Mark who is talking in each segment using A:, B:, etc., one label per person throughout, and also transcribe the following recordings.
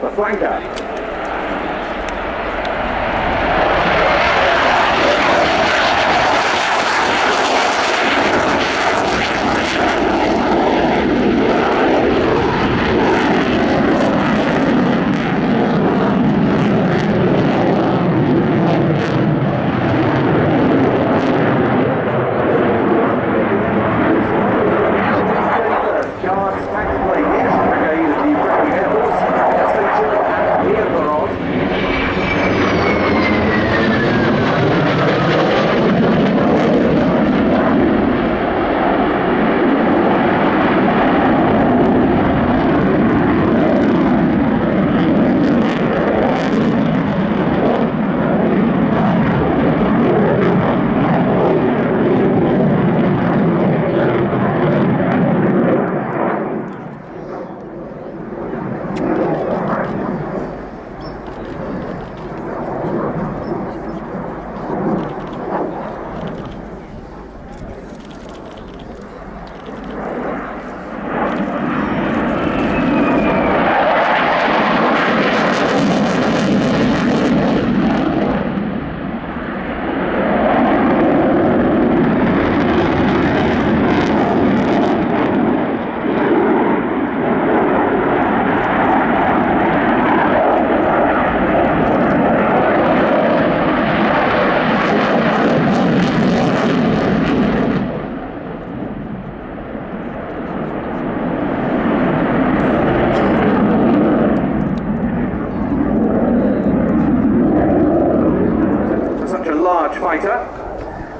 A: the flanker.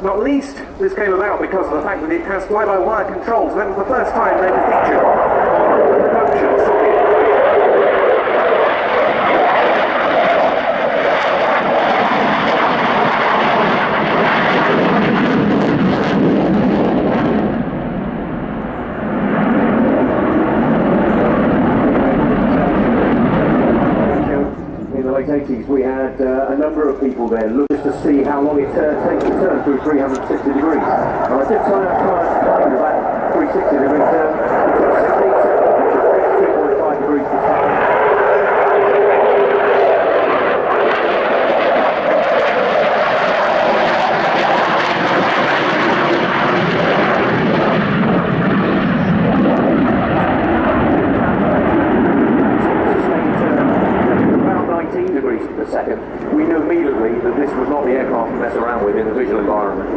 A: Not least, this came about because of the fact that it has fly-by-wire controls. That was the first time they were featured on the production socket. In the late 80s, we had a number of people there looking to see how long it takes to turn through 360 degrees. And I did turn out time of that 360 degree turn. It took 16 seconds, which is 2.5 degrees per second. Second, we knew immediately that this was not the aircraft to mess around with in the visual environment.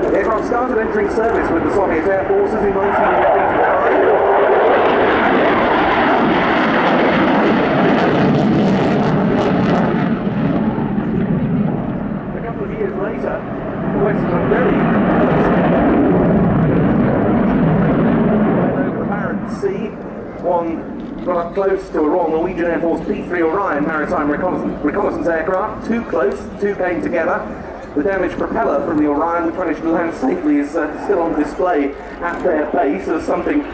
A: The aircraft started entering service with the Soviet Air Forces in 1985. A couple of years later, the Western Belly over the Barents Sea, one got up close to a Royal Norwegian Air Force P-3 Orion maritime reconnaissance aircraft. Too close, two came together. The damaged propeller from the Orion, which managed to land safely, is still on display at their base as something of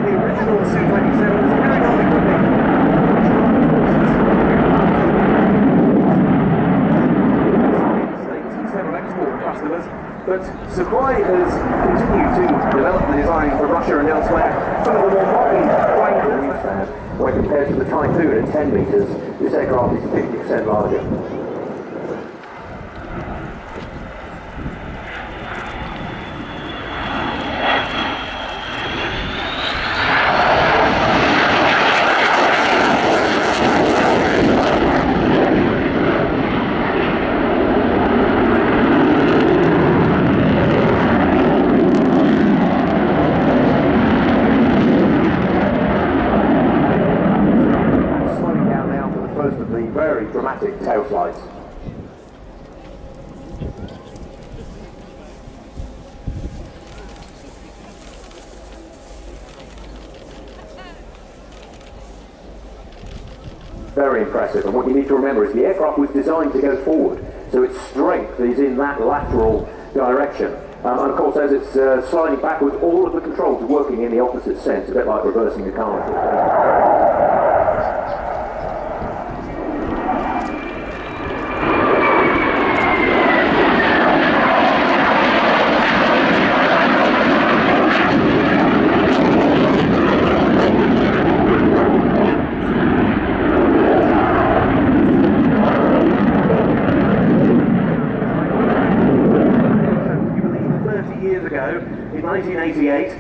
A: the original Su-27 was carrying on equipping customers, but SUKHOI has continued to develop the design for Russia and elsewhere. Some of the more modern flankers, when compared to the Typhoon at 10 metres, this aircraft is 50% larger. Very dramatic tail slides. Very impressive, and what you need to remember is the aircraft was designed to go forward, so its strength is in that lateral direction. And of course, as it's sliding backwards, all of the controls are working in the opposite sense, a bit like reversing a car. in 1988,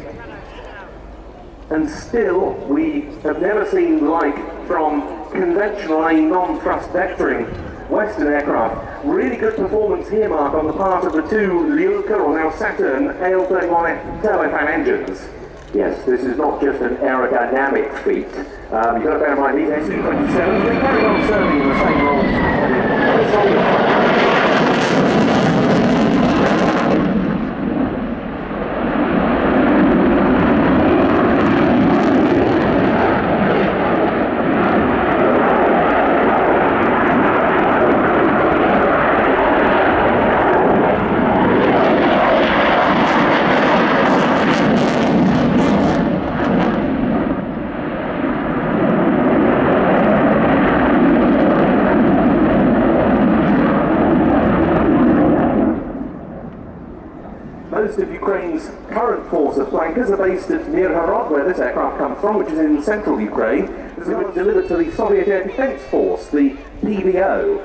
A: and still we have never seen the like from conventional, non-thrust vectoring Western aircraft. Really good performance here, Mark, on the part of the two Lyulka, or now Saturn, AL-31 turbofan engines.
B: Yes, this is not just an aerodynamic feat. You've got to bear in mind these
A: SU-27s, they carry on serving in the same roles. Most of Ukraine's current force of flankers are based at Mirhorod, where this aircraft comes from, which is in central Ukraine. This was delivered to the Soviet Air Defense Force, the PBO.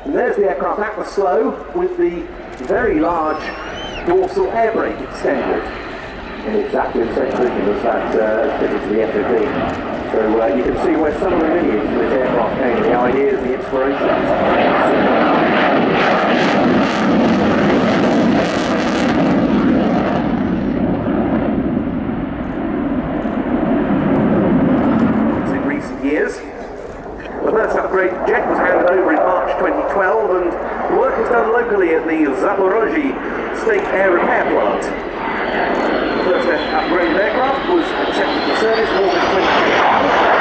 A: And there's the aircraft at the slow with the very large dorsal air brake extended.
B: in exactly the same position as that fitted to the FOP. So you can see where some of the lineage of this aircraft came, the ideas, the inspirations.
A: Years. The first upgrade jet was handed over in March 2012 and the work was done locally at the Zaporozhye State Air Repair Plant. The first upgraded aircraft was accepted for service in August 2012.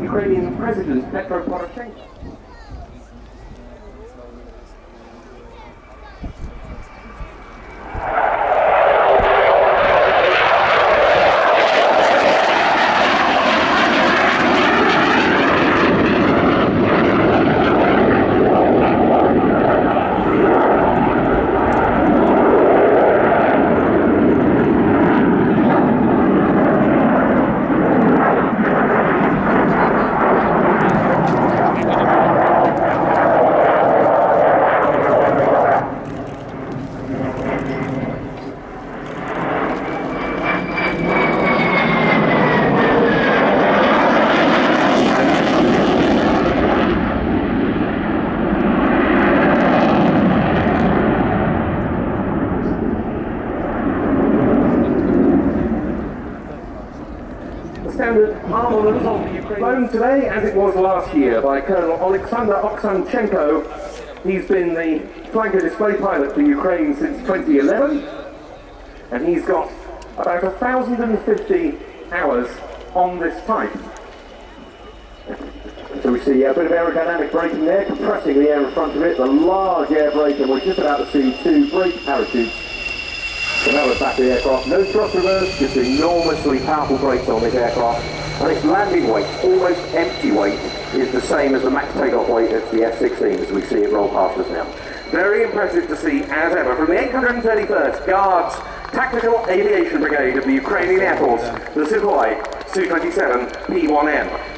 A: Ukrainian President Petro Poroshenko. Standard armament of the Ukraine flown today, as it was last year, by Colonel OKSANCHENKO. He's been the flanker display pilot for Ukraine since 2011, and he's got about 1,050 hours on this type.
B: So we see a bit of aerodynamic braking there, compressing the air in front of it, the large air brake, and we're just about to see two brake parachutes. So now we're back to the aircraft, no thrust reverse, just enormously powerful brakes on this aircraft. And its landing weight, almost empty weight, is the same as the max takeoff weight of the F-16 as we see it roll past us now.
A: Very impressive to see, as ever, from the 831st Guards Tactical Aviation Brigade of the Ukrainian Air Force, the SUKHOI Su-27-P1M.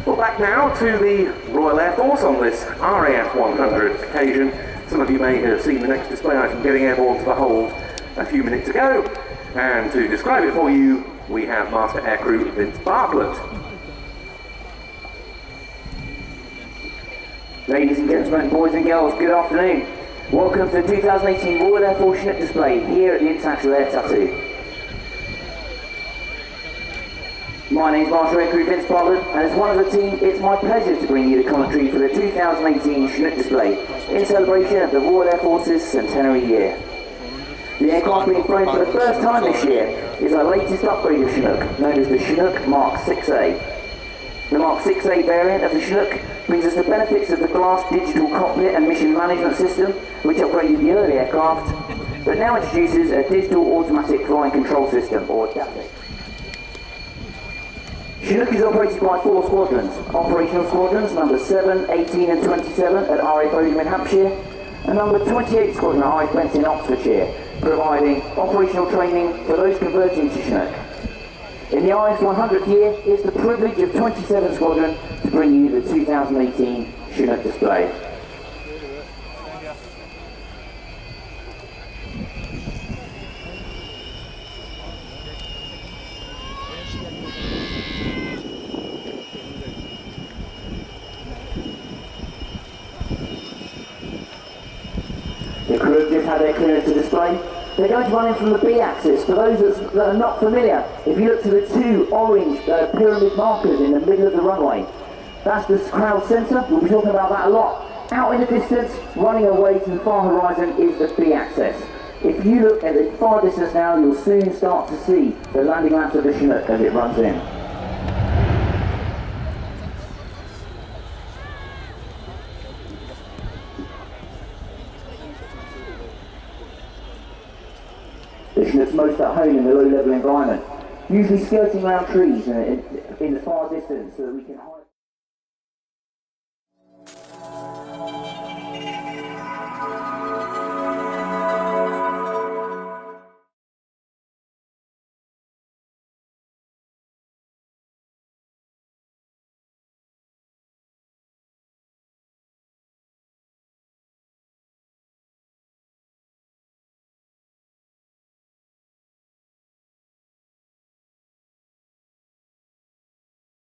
A: Well, back now to the Royal Air Force on this RAF 100 occasion. Some of you may have seen the next display item getting airborne to the hold a few minutes ago. And to describe it for you, we have Master Aircrew Vince Bartlett.
C: Ladies and gentlemen, boys and girls, good afternoon. Welcome to the 2018 Royal Air Force Chinook display here at the International Air Tattoo. My name is Master Aircrew Vince Bartlett, and as one of the team, it's my pleasure to bring you the commentary for the 2018 Chinook display in celebration of the Royal Air Force's centenary year. The aircraft being flown for the first time this year is our latest upgrade of Chinook, known as the Chinook Mark 6A. The Mark 6A variant of the Chinook brings us the benefits of the glass digital cockpit and mission management system, which upgraded the early aircraft, but now introduces a digital automatic flying control system, or DAFIC. Chinook is operated by 4 squadrons. Operational squadrons number 7, 18 and 27 at RAF Oldham in Hampshire, and number 28 squadron at RAF Benton in Oxfordshire, providing operational training for those converting to Chinook. In the RAF's 100th year, it's the privilege of 27 Squadron to bring you the 2018 Chinook display. The crew have just had their clearance to display. They're going to run in from the B axis. For those that are not familiar, if you look to the 2 orange pyramid markers in the middle of the runway, that's the crowd centre. We'll be talking about that a lot. Out in the distance, running away to the far horizon, is the B axis. If you look at the far distance now, you'll soon start to see the landing lamps of the Chinook as it runs in. The Chinook's most at home in the low-level environment, usually skirting around trees in the far distance so that we can hide.